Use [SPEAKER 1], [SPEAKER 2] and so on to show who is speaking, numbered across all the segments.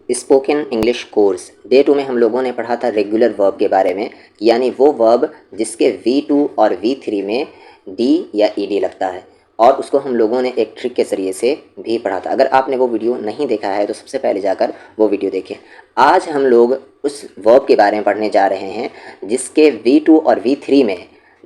[SPEAKER 1] Spoken English course day 2 में हम लोगों ने पढ़ा था रेगुलर वर्ब के बारे में, यानी वो वर्ब जिसके V2 और V3 में डी या ईडी लगता है, और उसको हम लोगों ने एक ट्रिक के ज़रिए से भी पढ़ा था। अगर आपने वो वीडियो नहीं देखा है तो सबसे पहले जाकर वो वीडियो देखें। आज हम लोग उस वर्ब के बारे में पढ़ने जा रहे हैं जिसके V2 और V3 में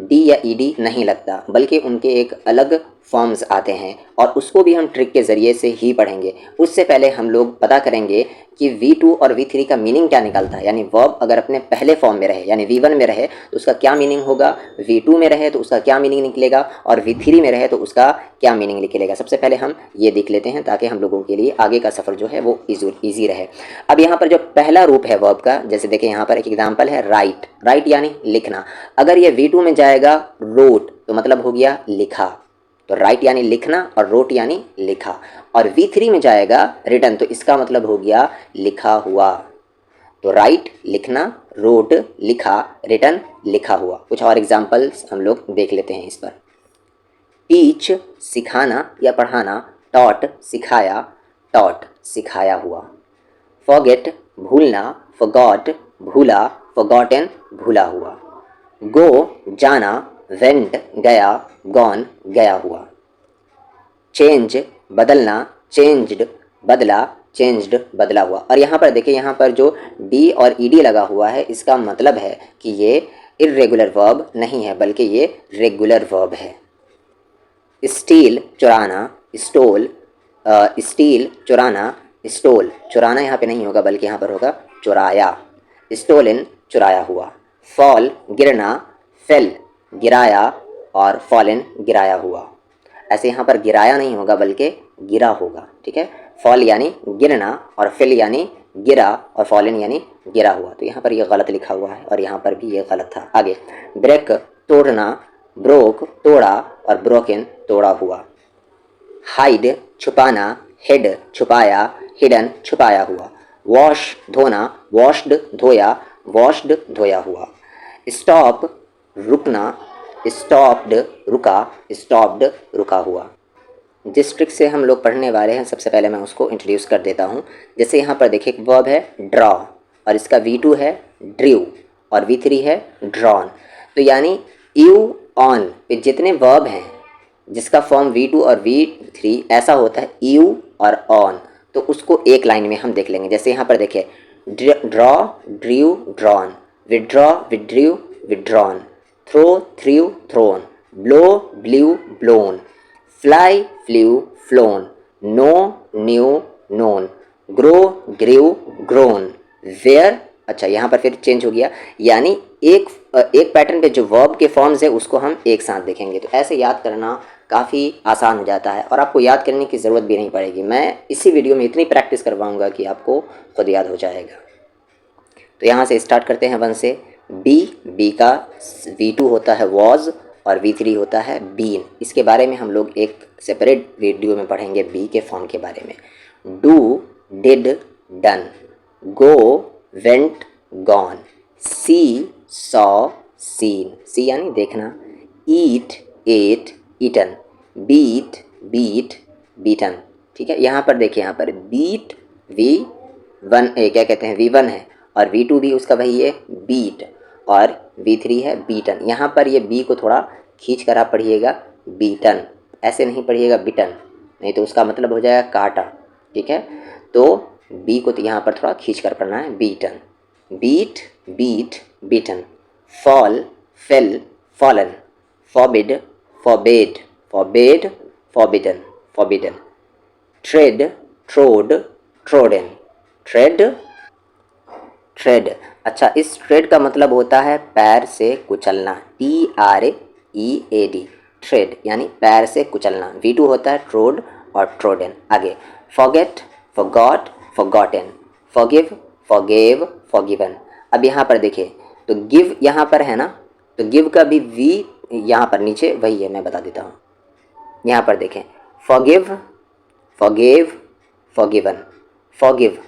[SPEAKER 1] डी या ईडी नहीं लगता, बल्कि उनके एक अलग फॉर्म्स आते हैं, और उसको भी हम ट्रिक के ज़रिए से ही पढ़ेंगे। उससे पहले हम लोग पता करेंगे कि V2 और V3 का मीनिंग क्या निकलता है, यानी वर्ब अगर अपने पहले फॉर्म में रहे यानी V1 में रहे तो उसका क्या मीनिंग होगा, V2 में रहे तो उसका क्या मीनिंग निकलेगा, और V3 में रहे तो उसका क्या मीनिंग निकलेगा। सबसे पहले हम ये देख लेते हैं ताकि हम लोगों के लिए आगे का सफ़र जो है वो ईजी रहे। अब यहाँ पर जो पहला रूप है वर्ब का, जैसे देखें यहाँ पर एक एग्जाम्पल है राइट। राइट यानी लिखना। अगर ये V2 में जाएगा रोट तो मतलब हो गया लिखा, तो राइट यानी लिखना और रोट यानी लिखा। और V3 में जाएगा रिटन तो इसका मतलब हो गया लिखा हुआ। तो राइट लिखना, रोट लिखा, रिटन लिखा हुआ। कुछ और एग्जांपल्स हम लोग देख लेते हैं इस पर। टीच सिखाना या पढ़ाना, टॉट सिखाया, टॉट सिखाया हुआ। फॉरगेट भूलना, फॉरगॉट भूला, फॉरगॉटन भूला हुआ। गो जाना, वेंट गया, गॉन गया हुआ। चेंज बदलना, चेंज्ड बदला, चेंज्ड बदला हुआ। और यहाँ पर देखिए, यहाँ पर जो डी और ईडी लगा हुआ है इसका मतलब है कि ये इर्रेगुलर वर्ब नहीं है बल्कि ये रेगुलर वर्ब है। स्टील चुराना, स्टोल, स्टील चुराना, स्टोल। चुराना यहाँ पे नहीं होगा बल्कि यहाँ पर होगा चुराया। स्टोलन चुराया हुआ। फॉल गिरना, फेल गिराया, और फॉलन गिराया हुआ। ऐसे यहाँ पर गिराया नहीं होगा बल्कि गिरा होगा, ठीक है। फॉल यानी गिरना और फेल यानी गिरा और फॉलन यानी गिरा हुआ। तो यहाँ पर ये गलत लिखा हुआ है और यहाँ पर भी ये गलत था। आगे ब्रेक तोड़ना, ब्रोक तोड़ा, और ब्रोकन तोड़ा हुआ। हाइड छुपाना, हिड छुपाया, हिडन छुपाया हुआ। वॉश धोना, वॉश्ड धोया, वॉश्ड धोया हुआ। स्टॉप रुकना, स्टॉप्ड रुका, स्टॉप्ड रुका हुआ। जिस ट्रिक से हम लोग पढ़ने वाले हैं सबसे पहले मैं उसको इंट्रोड्यूस कर देता हूँ। जैसे यहाँ पर देखिए एक वर्ब है ड्रॉ, और इसका V2 है ड्रू और V3 है ड्रॉन। तो यानी यू ऑन पे जितने वर्ब हैं जिसका फॉर्म V2 और V3 ऐसा होता है यू और ऑन, तो उसको एक लाइन में हम देख लेंगे। जैसे यहाँ पर देखिए draw drew drawn, withdraw withdrew withdrawn, throw threw thrown, blow blew blown, fly flew flown, know knew known, grow grave grown, wear. अच्छा यहाँ पर फिर चेंज हो गया, यानी एक पैटर्न पे जो वर्ब के फॉर्म्स है उसको हम एक साथ देखेंगे। तो ऐसे याद करना काफ़ी आसान हो जाता है और आपको याद करने की ज़रूरत भी नहीं पड़ेगी। मैं इसी वीडियो में इतनी प्रैक्टिस करवाऊंगा कि आपको खुद याद हो जाएगा। तो यहाँ से स्टार्ट करते हैं 1 से। बी का V2 होता है वॉज और V3 होता है बीन। इसके बारे में हम लोग एक सेपरेट वीडियो में पढ़ेंगे बी के फॉर्म के बारे में। Do did done, go went gone, see saw seen, see यानी देखना, eat ate eaten, beat beat beaten, ठीक है। यहाँ पर देखिए, यहाँ पर बीट V1 क्या कहते हैं V1 है, और V2 भी उसका वही है बीट, और V3 है बीटन। यहाँ पर ये बी को थोड़ा खींच कर आप पढ़िएगा बीटन, ऐसे नहीं पढ़िएगा बिटन, नहीं तो उसका मतलब हो जाएगा काटा, ठीक है। तो बी को तो यहाँ पर थोड़ा खींच कर पढ़ना है beaten. Beat beat beaten, fall fell fallen, forbid forbade, forbade forbidden forbidden, tread trod trodden, tread tread. अच्छा, इस ट्रेड का मतलब होता है पैर से कुचलना, TREAD, ट्रेड यानी पैर से कुचलना। V2 होता है ट्रोड और ट्रोडन। आगे forget forgot forgotten, forgive forgave forgiven. अब यहाँ पर देखिए, तो गिव यहाँ पर है ना, तो गिव का भी V यहाँ पर नीचे वही है, मैं बता देता हूँ। यहाँ पर देखें forgive forgave forgiven, forgive,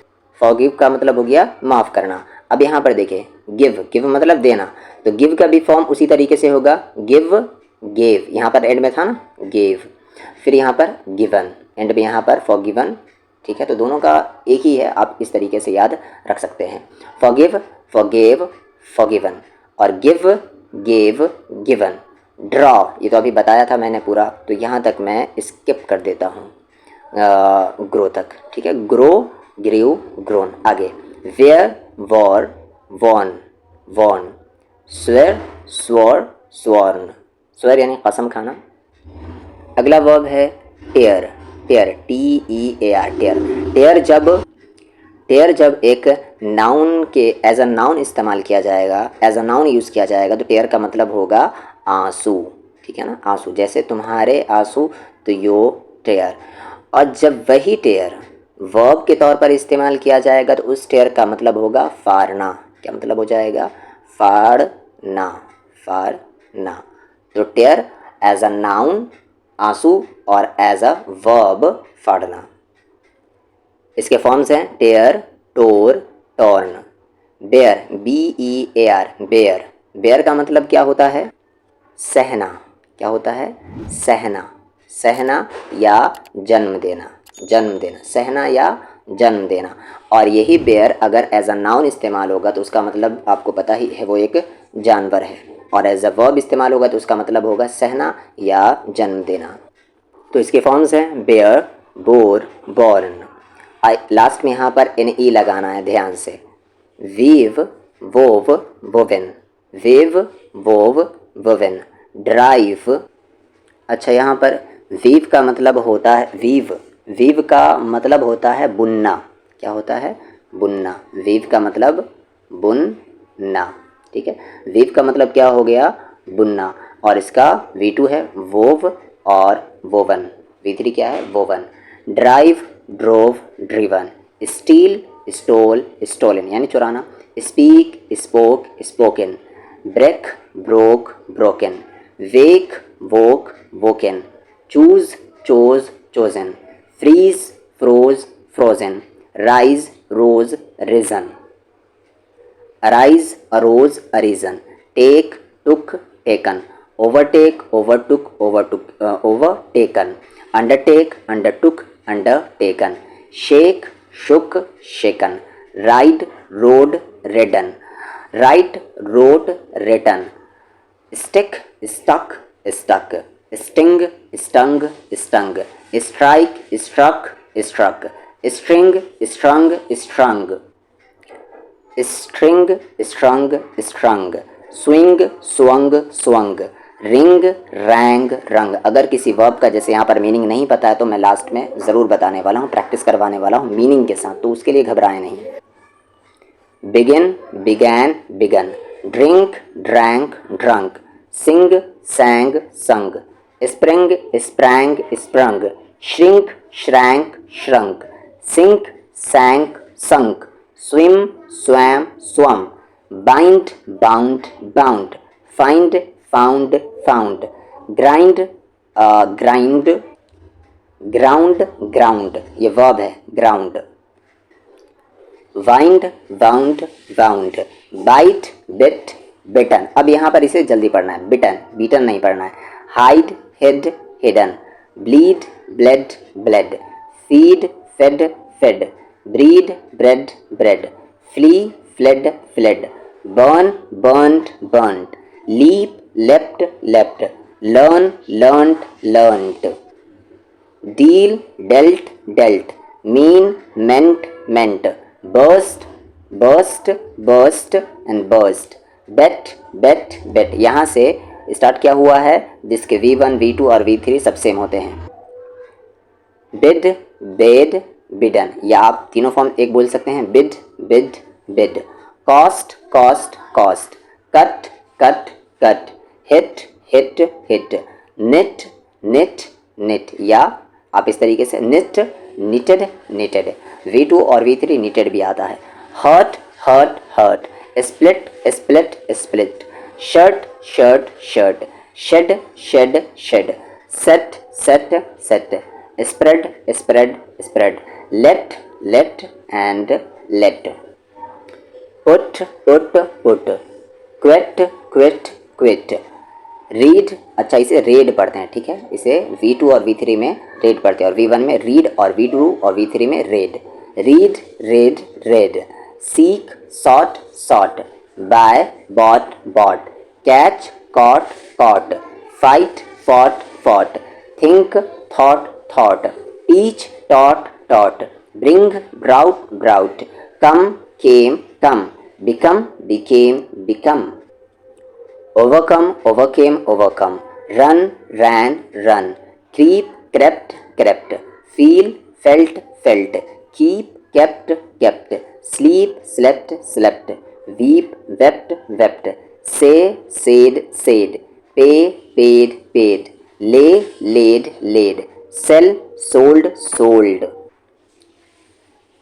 [SPEAKER 1] forgive का मतलब हो गया माफ़ करना। अब यहाँ पर देखिए गिव, गिव मतलब देना, तो गिव का भी फॉर्म उसी तरीके से होगा गिव गेव, यहाँ पर एंड में था ना गेव, फिर यहाँ पर गिवन, एंड में यहाँ पर फॉरगिवन ठीक है, तो दोनों का एक ही है, आप इस तरीके से याद रख सकते हैं। फॉरगिव, फॉरगेव, फॉरगिवन, और गिव, गेव, गिवन। ड्रॉ, ये तो अभी बताया था मैंने पूरा, तो यहाँ तक मैं स्किप कर देता हूँ ग्रो तक, ठीक है। Grow, grew, grown. आगे wear, wore, worn, worn. Swear, swore, sworn. Swear यानी कसम खाना। अगला वर्ब है टेयर, टेयर, TEAR, टेयर। टेयर जब एक नाउन के एज अ नाउन इस्तेमाल किया जाएगा, एज अ नाउन यूज़ किया जाएगा, तो टेयर का मतलब होगा आंसू, ठीक है ना, आंसू। जैसे तुम्हारे आंसू, तो यो टेयर। और जब वही टेयर वर्ब के तौर पर इस्तेमाल किया जाएगा, तो उस टेयर का मतलब होगा फाड़ना। क्या मतलब हो जाएगा? फाड़ना, फाड़ना। तो टेयर एज अ नाउन आंसू, और एज अ वर्ब फाड़ना। इसके फॉर्म्स हैं tear, tore, torn. Bear, BEAR, bear. Bear का मतलब क्या होता है? सहना। क्या होता है? सहना, सहना या जन्म देना, जन्म देना, सहना या जन्म देना। और यही बेयर अगर एज अ नाउन इस्तेमाल होगा तो उसका मतलब आपको पता ही है, वो एक जानवर है। और एज अ वर्ब इस्तेमाल होगा तो उसका मतलब होगा सहना या जन्म देना। तो इसके फॉर्म्स हैं बेयर, बोर, बॉर्न। लास्ट में यहाँ पर NE लगाना है ध्यान से। Weave, wove, woven. Wave, wove, woven. Drive. अच्छा, यहाँ पर वीव का मतलब होता है, वीव का मतलब होता है बुनना। क्या होता है? बुनना। वीव का मतलब बुनना, ठीक है। वीव का मतलब क्या हो गया? बुनना। और इसका V2 है वोव और वोवन। V3 क्या है? Woven. Drive, drove, driven. Steal, stole, stolen यानी चुराना। Speak, spoke, spoken. Break, broke, broken. Wake, woke, woken. Choose, chose, chosen. Freeze, froze, frozen. Rise, rose, risen. Arise, arose, arisen. Take, took, taken. Overtake, overtook, overtaken. Undertake, undertook, undertaken. Shake, shook, shaken. Ride, rode, ridden. Write, wrote, written. Stick, stuck, stuck. Sting, stung, stung. Strike, struck, struck. String, strung, strung. String, strung, strung. Swing, swung, swung. Ring, wrong, रंग। अगर किसी verb का जैसे यहाँ पर meaning नहीं पता है तो मैं लास्ट में ज़रूर बताने वाला हूँ, प्रैक्टिस करवाने वाला हूँ मीनिंग के साथ, तो उसके लिए घबराएं नहीं। Begin, began, begun. Drink, drank, drunk. Sing, sang, sung. Spring, sprang, sprung. Shrink, shrank, shrunk. Sink, sank, sunk. Swim, swam, swum. Bind, bound, bound. Find, found, found. Grind, grind. Ground, ground, ये verb है ground. Wind, wound, wound. Bite, bit, bitten. अब यहाँ पर इसे जल्दी पढ़ना है, बिटन, beaten नहीं पढ़ना है। Hide, hid, hidden. Bleed, bled, bled. Feed, fed, fed. Breed, bred, bred. Flee, fled, fled. Burn, burned, burned. Leap, left, left. Learn, learned, learned. Deal, dealt, dealt. Mean, meant, meant. Burst, burst, burst and burst. Bet, bet, bet. यहाँ से start क्या हुआ है जिसके V1, V2 और V3 सब same होते हैं। बिड, बेड, बिडन, या आप तीनों फॉर्म एक बोल सकते हैं, bid, bid, bid. Cost, cost, cost. Cut, cut, cut. Hit, hit, hit. Knit, knit, knit, या आप इस तरीके से निट, निटेड, निटेड। V2 और V3 निटेड भी आता है। Hurt, hurt, hurt. Split, split, split. Shirt, shirt, shirt. Shed, shed, shed. Set, set, set. Spread, spread, spread. Let, let and let. Put, put, put. Quit, quit, quit. Read, अच्छा इसे red पढ़ते हैं, ठीक है, इसे V2 और V3 में red पढ़ते हैं और V1 में रीड और V2 और V3 में read. Read, read, read. Seek, sought, sought. Buy, bought, bought. Catch, caught, caught. Fight, fought, fought. Think, thought, thought. Teach, taught, taught. Bring, brought, brought. Come, came, come. Become, became, become. overcome, overcame, overcome, run, ran, run, creep, crept, crept, feel, felt, felt, keep, kept, kept, sleep, slept, slept, weep, wept, wept, say, said, said, pay, paid, paid, lay, laid, laid, sell, sold, sold,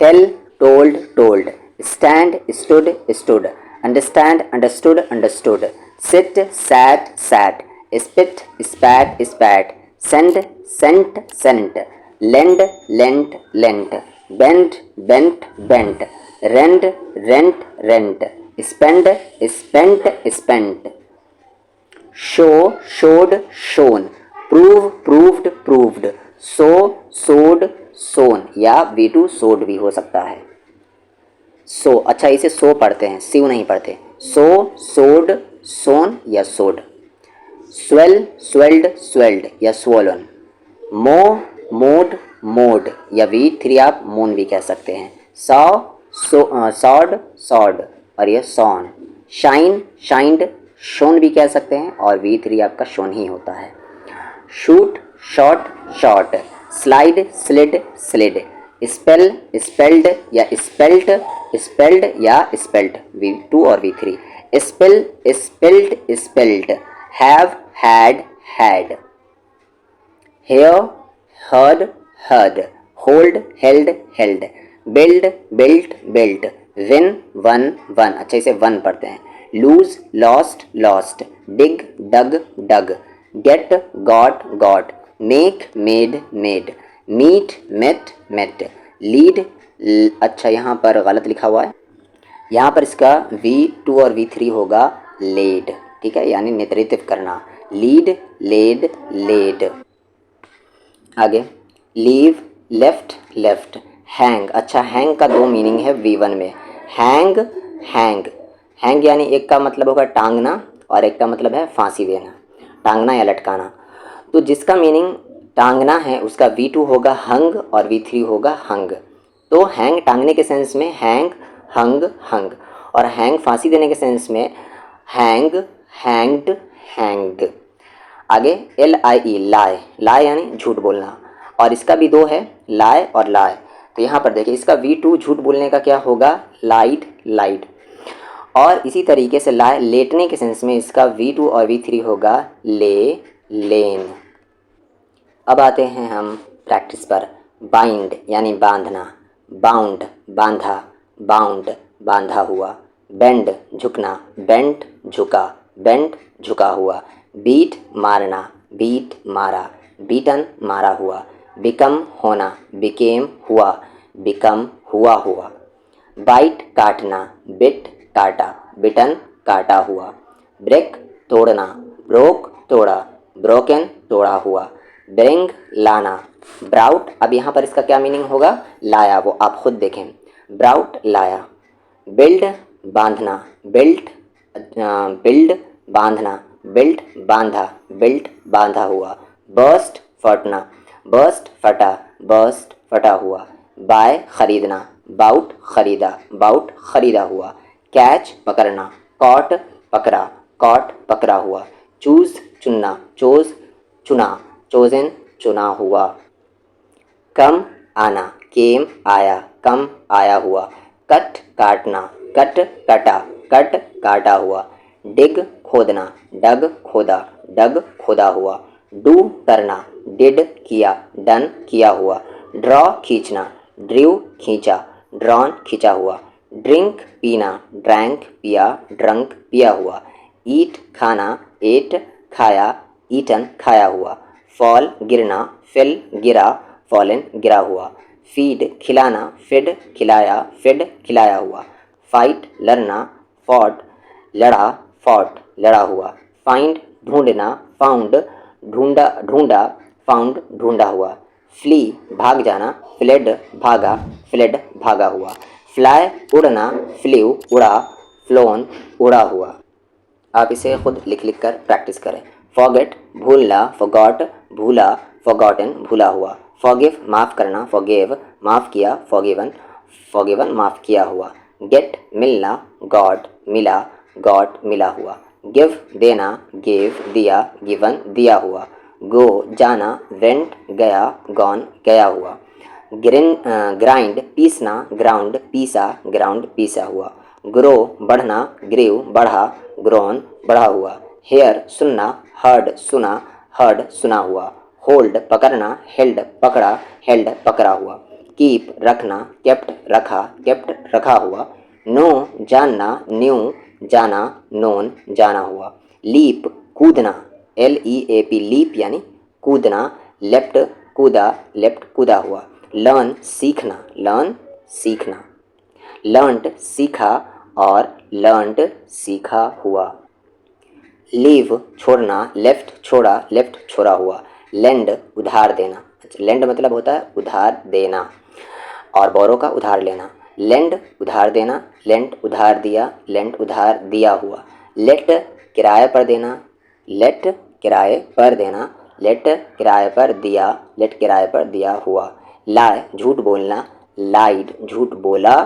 [SPEAKER 1] tell, told, told, stand, stood, stood, understand, understood, understood, sit, sat, sat, spit, spat, spat, send, sent, sent, lend, lent, lent, bend, bent, bent, rend, rent, rent, spend, spent, spent, show, showed, shown, prove, proved, proved, sow, sowed, sown या V2 sowed भी हो सकता है। सो, अच्छा इसे सो पढ़ते हैं, सिव नहीं पढ़ते। सो, सोड, सोन या सोड। स्वेल, स्वेल्ड, स्वेल्ड या स्वोलन। मो, मोड, मोड या V3 आप मोन भी कह सकते हैं। सॉ, सॉड, सॉड और यह सॉन। शाइन, शाइंड, शोन भी कह सकते हैं और V3 आपका शोन ही होता है। Shoot, shot, shot. Slide, slid, slid. Spell, spelled या स्पेल्ट, स्पेल्ड या स्पेल्ट V2 और V3। Spell, spelled, spelt. Have, had, had. Hear, heard, heard. Hold, held, held. Build, built, built. Win, won, won, अच्छा इसे won पढ़ते हैं। Lose, lost, lost. Dig, dug, dug. Get, got, got. Make, made, made. Meet, met, met. Lead, अच्छा यहाँ पर गलत लिखा हुआ है, यहाँ पर इसका V2 और V3 होगा लेड, ठीक है, यानी नेतृत्व करना। Lead, led, led. आगे लीव, लेफ्ट, लेफ्ट। हैंग, अच्छा हैंग का दो मीनिंग है V1 में। हैंग, हैंग, हैंग यानी एक का मतलब होगा टांगना और एक का मतलब है फांसी देना, टांगना या लटकाना। तो जिसका मीनिंग टांगना है उसका V2 होगा हंग और V3 होगा हंग। तो हैंग टांगने के सेंस में हैंग, हंग, हंग, और हैंग फांसी देने के सेंस में हैंग, हैंग्ड, हैंग्ड। आगे LIE, लाए, लाए यानी झूठ बोलना, और इसका भी दो है, लाए और लाए। तो यहाँ पर देखिए इसका V2 झूठ बोलने का क्या होगा, लाइड, लाइड, और इसी तरीके से लाए लेटने के सेंस में इसका V2 और V3 होगा ले, लेन। अब आते हैं हम प्रैक्टिस पर। बाइंड यानी बांधना। बाउंड, बांधा, बाउंड, बांधा हुआ। बेंड, झुकना, बेंट, झुका, बेंट, झुका हुआ। बीट, मारना, बीट, मारा, बीटन, मारा हुआ। बिकम, होना, बिकेम, हुआ, बिकम, हुआ हुआ। बाइट, काटना, बिट, काटा, बिटन, काटा हुआ। ब्रेक, तोड़ना, ब्रोक, तोड़ा, ब्रोकन, तोड़ा हुआ। ब्रिंग, लाना, ब्राउट, अब यहाँ पर इसका क्या मीनिंग होगा, लाया, वो आप खुद देखें। ब्राउट, लाया। बिल्ड, बांधना, बिल्ट, बिल्ड, बांधना, बिल्ट, बांधा, बिल्ट, बांधा हुआ। बर्स्ट, फटना, बर्स्ट, फटा, बर्स्ट, फटा हुआ। बाय, खरीदना, बाउट, खरीदा, बाउट, खरीदा हुआ। कैच, पकड़ना, कॉट, पकड़ा, कॉट, पकड़ा हुआ। चूज, चुनना, चोज, चुना, चोजन, चुना हुआ। कम, आना, केम, आया, कम, आया हुआ। कट, काटना, कट, कटा, कट, काटा हुआ। डिग, खोदना, डग, खोदा, डग, खोदा हुआ। डू, करना, डिड, किया, डन, किया हुआ। ड्रॉ, खींचना, ड्रू, खींचा, ड्रॉन, खींचा हुआ। ड्रिंक, पीना, ड्रैंक, पिया, ड्रंक, पिया हुआ। ईट, खाना, एट, खाया, ईटन, खाया हुआ। फॉल, गिरना, फिल, गिरा, फॉलन, गिरा हुआ। फीड, खिलाना, फिड, खिलाया, फिड, खिलाया हुआ। फाइट, लड़ना, फॉट, लड़ा, फॉट, लड़ा हुआ। फाइंड, ढूंढना, फाउंड ढूंढा ढूंढा, फाउंड ढूंढा हुआ। फ्ली भाग जाना, फ्लेड भागा, फ्लेड भागा हुआ। फ्लाई उड़ना, फ्ल्यू उड़ा, फ्लोन उड़ा हुआ। आप इसे खुद लिख लिख कर प्रैक्टिस करें। फॉरगेट भूलना, फॉरगॉट भूला, फॉरगॉटन भूला हुआ। फॉरगिव माफ़ करना, फॉरगिव माफ़ किया, फॉरगिवन फॉरगिवन माफ़ किया हुआ। गेट मिलना, गॉट मिला, गॉट मिला हुआ। गिव देना, गिव दिया, गिवन दिया हुआ। गो जाना, वेंट गया, गॉन गया हुआ। ग्राइंड पीसना, ग्राउंड पीसा, ग्राउंड पीसा हुआ। ग्रो बढ़ना, ग्रीव बढ़ा, ग्रोन बढ़ा हुआ। हेयर सुनना, हर्ड सुना, हर्ड सुना हुआ। होल्ड पकड़ना, हेल्ड पकड़ा, हेल्ड पकड़ा हुआ। कीप रखना, केप्ट रखा, केप्ट रखा हुआ। नो जानना, न्यू जाना, नोन जाना हुआ। लीप कूदना, LEAP लीप यानी कूदना, लेफ्ट कूदा, लेफ्ट कूदा हुआ। लर्न सीखना, लर्न सीखना। लर्नड सीखा और लर्नड सीखा हुआ। लीव छोड़ना, लेफ्ट छोड़ा, लेफ्ट छोड़ा हुआ। लेंड उधार देना, लेंड मतलब होता है उधार देना और बोरो का उधार लेना। लेंड उधार देना, लेंड उधार दिया, लेंड उधार दिया हुआ। लेट किराए पर देना, लेट किराए पर देना, लेट किराए पर दिया, लेट किराए पर दिया हुआ। लाए झूठ बोलना, लाइड झूठ बोला,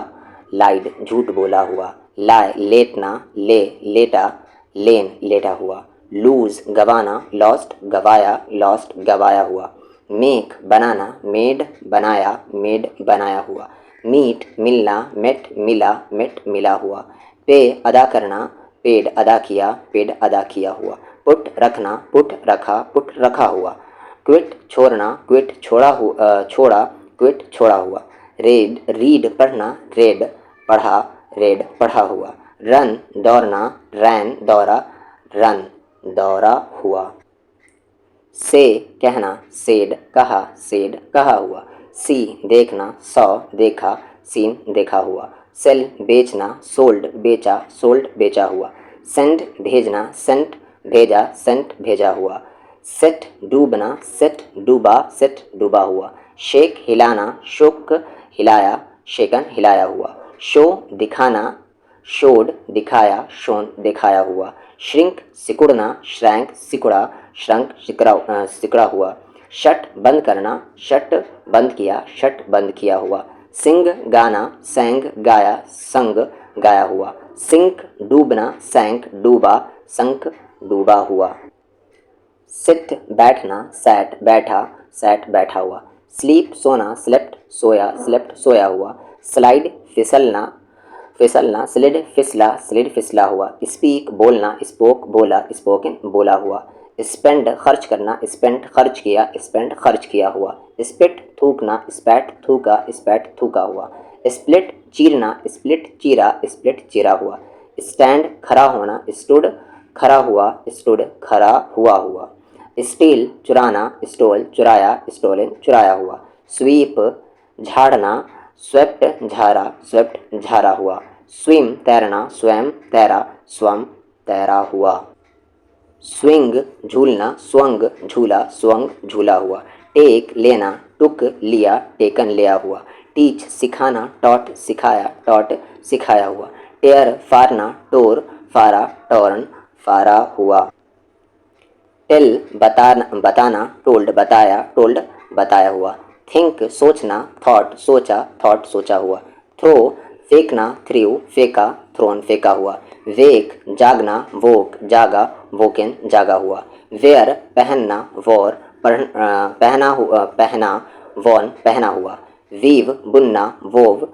[SPEAKER 1] लाइड झूठ बोला हुआ। लाए लेटना, ले लेटा, लेन लेटा हुआ। लूज गवाना, लॉस्ट गवाया, लॉस्ट गवाया हुआ। मेक बनाना, मेड बनाया, मेड बनाया हुआ। मीट मिलना, मेट मिला, मेट मिला हुआ। पे अदा करना, पेड अदा किया, पेड अदा किया हुआ। पुट रखना, पुट रखा, पुट रखा हुआ। क्विट छोड़ना, क्विट छोड़ा, क्विट छोड़ा हुआ। रेड रीड पढ़ना, रेड पढ़ा, रेड पढ़ा हुआ। रन दौड़ना, रैन दौड़ा, रन दौड़ा हुआ। से कहना, सेड कहा, सेड कहा हुआ। सी देखना, सौ देखा, सीन देखा हुआ। सेल बेचना, सोल्ड बेचा, सोल्ड बेचा हुआ। सेंड भेजना, सेंट भेजा, सेंट भेजा हुआ। सेट डूबना, सेट डूबा, सेट डूबा हुआ। शेक हिलाना, शोक हिलाया, शेकन हिलाया हुआ। शो दिखाना, शोड दिखाया, शोन दिखाया हुआ। श्रिंक सिकुड़ना, श्रैंक सिकुड़ा, श्रंक सिकुड़ा हुआ। शट बंद करना, शट बंद किया, शट बंद किया हुआ। सिंग गाना, सैंग गाया, संग गाया हुआ। सिंक डूबना, सैंक डूबा, संक डूबा हुआ। सिट बैठना, सैट बैठा, सैट बैठा हुआ। स्लीप सोना, स्लेप्ट सोया, स्लेप्ट सोया हुआ। स्लाइड फिसलना, फिसलना, स्लिड फिसला, स्लिड फिसला हुआ। स्पीक बोलना, स्पोक बोला, स्पोकन बोला हुआ। स्पेंड खर्च करना, स्पेंड खर्च किया, स्पेंड खर्च किया हुआ। स्पिट थूकना, स्पैट थूका, स्पैट थूका हुआ। स्प्लिट चीरना, स्प्लिट चीरा, स्प्लिट चीरा हुआ। स्टैंड खड़ा होना, स्टूड खड़ा हुआ, स्टूड खड़ा हुआ हुआ। स्टील चुराना, स्टोल चुराया, स्टोलन चुराया हुआ। स्वीप झाड़ना, स्वेप्ट झारा, स्वेप्ट झारा हुआ। स्विम तैरना, स्वयं तैरा, स्वम तैरा हुआ। स्विंग झूलना, स्वंग झूला, स्वंग झूला हुआ। टेक लेना, टुक लिया, टेकन लिया हुआ। टीच सिखाना, टॉट सिखाया, टॉट सिखाया हुआ। टेयर फाड़ना, टोर फारा, टॉर्न फारा हुआ। टेल बताना, टोल्ड बताया, टोल्ड बताया हुआ। थिंक सोचना, थॉट सोचा, थॉट सोचा हुआ। थ्रो फेंकना, थ्रू फेंका, थ्रोन फेंका हुआ। वेक जागना, वोक जागा, वोकन जागा हुआ। वेयर पहनना, वॉर पहना, वॉन पहना हुआ। वीव बुनना, वोव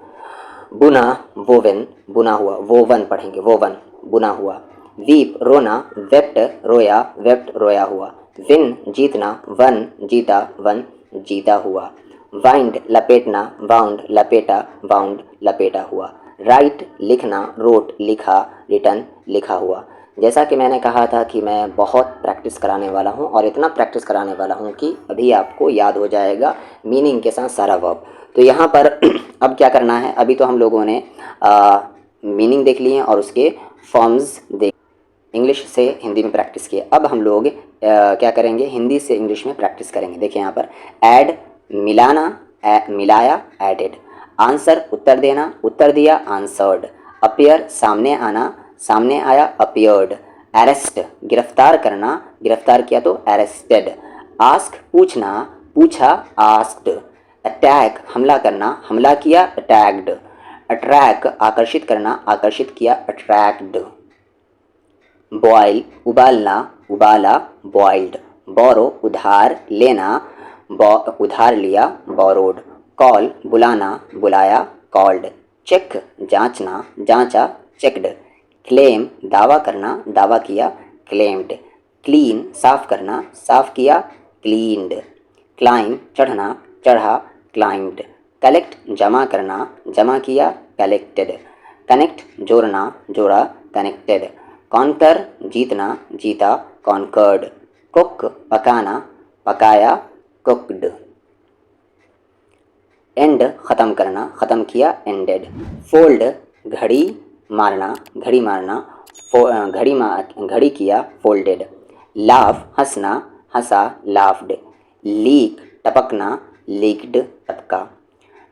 [SPEAKER 1] बुना, वोवन बुना हुआ, वोवन पढ़ेंगे, वोवन बुना हुआ। वीप रोना, वेप्ट रोया, वेप्ट रोया हुआ। विन जीतना, वन जीता, वन जीता हुआ। वाइंड लपेटना, वाउंड लपेटा, वाउंड लपेटा हुआ। राइट लिखना, रोट लिखा, रिटन लिखा हुआ। जैसा कि मैंने कहा था कि मैं बहुत प्रैक्टिस कराने वाला हूँ और इतना प्रैक्टिस कराने वाला हूँ कि अभी आपको याद हो जाएगा मीनिंग के साथ सारा वर्ब। तो यहाँ पर अब क्या करना है, अभी तो हम लोगों ने मीनिंग देख लिए हैं और उसके फॉर्म्स देख। इंग्लिश से हिंदी में प्रैक्टिस किए। अब हम लोग क्या करेंगे, हिंदी से इंग्लिश में प्रैक्टिस करेंगे। देखिए यहाँ पर ऐड मिलाना, मिलाया एडेड। आंसर उत्तर देना, उत्तर दिया आंसर्ड। अपीयर सामने आना, सामने आया अपीयर्ड। अरेस्ट गिरफ्तार करना, गिरफ्तार किया तो अरेस्टेड। आस्क पूछना, पूछा आस्क्ड। अटैक हमला करना, हमला किया अटैक्ड। अट्रैक्ट आकर्षित करना, आकर्षित किया अट्रैक्ड। बॉयल उबालना, उबाला बॉइल्ड। बोरो उधार लेना, उधार लिया बोरोड। कॉल बुलाना, बुलाया कॉल्ड। चेक जांचना, जांचा चेक्ड। क्लेम दावा करना, दावा किया क्लेम्ड। क्लीन साफ करना, साफ किया क्लीन्ड। क्लाइम चढ़ना, चढ़ा क्लाइम्ड। कलेक्ट जमा करना, जमा किया कलेक्टेड। कनेक्ट जोड़ना, जोड़ा कनेक्टेड। कॉन्कर जीतना, जीता कॉन्कर्ड। कुक पकाना, पकाया कुक्ड। एंड ख़त्म करना, ख़त्म किया एंडेड। फोल्ड घड़ी मारना, घड़ी मारना, घड़ी किया फोल्डेड। लाफ हंसना, हंसा लाफ्ड। लीक टपकना, लीक्ड टपका।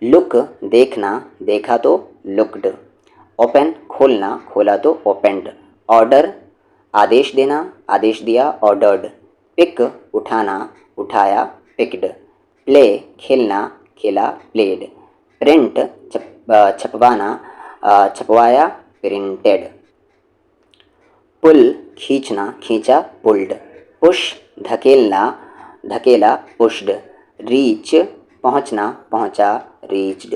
[SPEAKER 1] लुक देखना, देखा तो लुक्ड। ओपन खोलना, खोला तो ओपेंड। ऑर्डर आदेश देना, आदेश दिया ऑर्डर्ड। पिक उठाना, उठाया पिक्ड। प्ले खेलना, खेला प्लेड। प्रिंट छपवाना, छपवाया प्रिंटेड। पुल खींचना, खींचा पुल्ड। पुश धकेलना, धकेला पुश्ड। रीच पहुंचना, पहुंचा रीच्ड।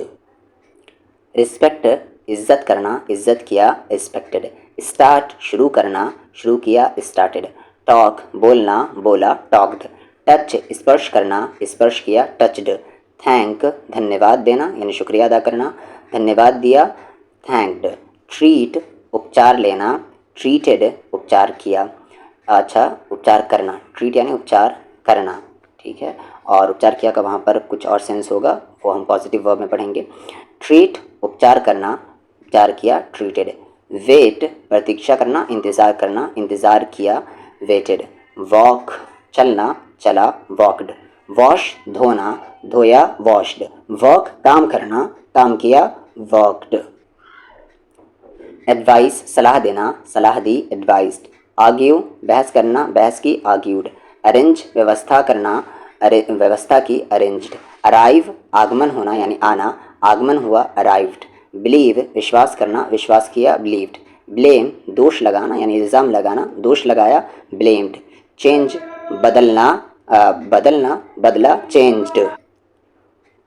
[SPEAKER 1] रिस्पेक्ट इज्जत करना, इज्जत किया रिस्पेक्टेड। स्टार्ट शुरू करना, शुरू किया स्टार्टेड। टॉक बोलना, बोला टॉक्ड। टच स्पर्श करना, स्पर्श किया टचड। थैंक धन्यवाद देना यानी शुक्रिया अदा करना, धन्यवाद दिया थैंक्ड। ट्रीट उपचार लेना, ट्रीटेड उपचार किया। अच्छा उपचार करना, ट्रीट यानी उपचार करना, ठीक है। और उपचार किया का वहाँ पर कुछ और सेंस होगा, वो हम पॉजिटिव वर्ब में पढ़ेंगे। ट्रीट उपचार करना, उपचार किया ट्रीटेड। वेट प्रतीक्षा करना, इंतज़ार करना, इंतज़ार किया वेटेड। वॉक चलना, चला वॉकड। वॉश धोना, धोया वॉश्ड। वर्क काम करना, काम किया वर्कड। एडवाइस सलाह देना, सलाह दी एडवाइस्ड। आर्ग्यू बहस करना, बहस की आर्ग्यूड। अरेंज व्यवस्था करना, व्यवस्था की अरेंज्ड। अराइव आगमन होना यानी आना, आगमन हुआ अराइव्ड। बिलीव विश्वास करना, विश्वास किया बिलीव्ड। ब्लेम दोष लगाना यानी इल्ज़ाम लगाना, दोष लगाया ब्लेम्ड। चेंज बदलना, बदलना बदला चेंज्ड।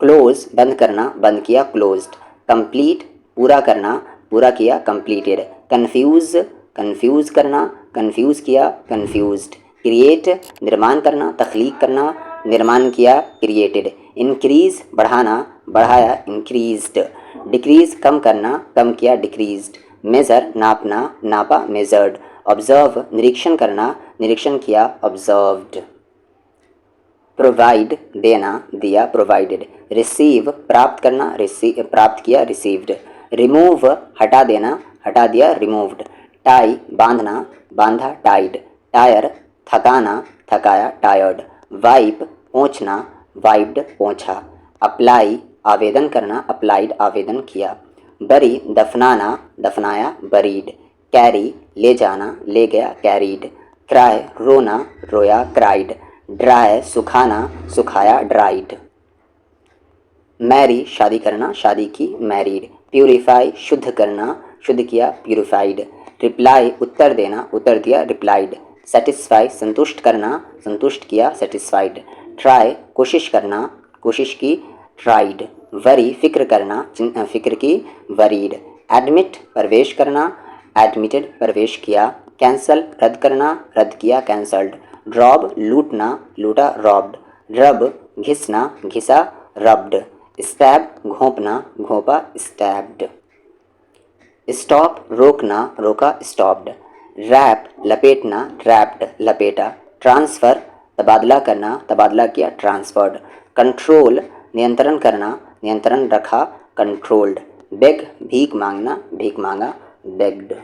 [SPEAKER 1] क्लोज बंद करना, बंद किया क्लोज्ड। कंप्लीट पूरा करना, पूरा किया कंप्लीटेड। कंफ्यूज कंफ्यूज करना, कंफ्यूज किया कंफ्यूज्ड। क्रिएट निर्माण करना, तख्लीक करना, निर्माण किया क्रिएटेड। इंक्रीज बढ़ाना, बढ़ाया इंक्रीज्ड। डिक्रीज कम करना, कम किया डिक्रीज्ड। मेज़र नापना, नापा मेजर्ड। ऑब्जर्व निरीक्षण करना, निरीक्षण किया ऑब्जर्व्ड। प्रोवाइड देना, दिया प्रोवाइडेड। रिसीव प्राप्त करना, प्राप्त किया रिसीव्ड। रिमूव हटा देना, हटा दिया रिमूव्ड। टाई बांधना, बांधा टाइड। टायर थकाना, थकाया टायर्ड। वाइप पोंछना, वाइप्ड पोंछा। अप्लाई आवेदन करना, अप्लाइड आवेदन किया। बरी दफनाना, दफनाया बरीड। कैरी ले जाना, ले गया कैरीड। क्राई रोना, रोया क्राइड। ड्राई सुखाना, सुखाया ड्राइड। मैरी शादी करना, शादी की मैरिड। प्यूरिफाई शुद्ध करना, शुद्ध किया प्यूरिफाइड। रिप्लाई उत्तर देना, उत्तर दिया रिप्लाइड। सेटिस्फाई संतुष्ट करना, संतुष्ट किया सेटिस्फाइड। ट्राई कोशिश करना, कोशिश की ट्राइड। वरी फिक्र करना, फिक्र की वरीड। एडमिट प्रवेश करना, एडमिटेड प्रवेश किया। कैंसल रद्द करना, रद्द किया कैंसल्ड। रॉब लूटना, लूटा रॉब्ड। रब घिसना, घिसा रब्ड। स्टैब घोंपना, घोंपा स्टैब्ड। स्टॉप रोकना, रोका स्टॉप्ड। रैप लपेटना, रैप्ड लपेटा। ट्रांसफ़र तबादला करना, तबादला किया ट्रांसफर्ड। कंट्रोल नियंत्रण करना, नियंत्रण रखा कंट्रोल्ड। बेग भीख मांगना, भीख मांगा बेग्ड।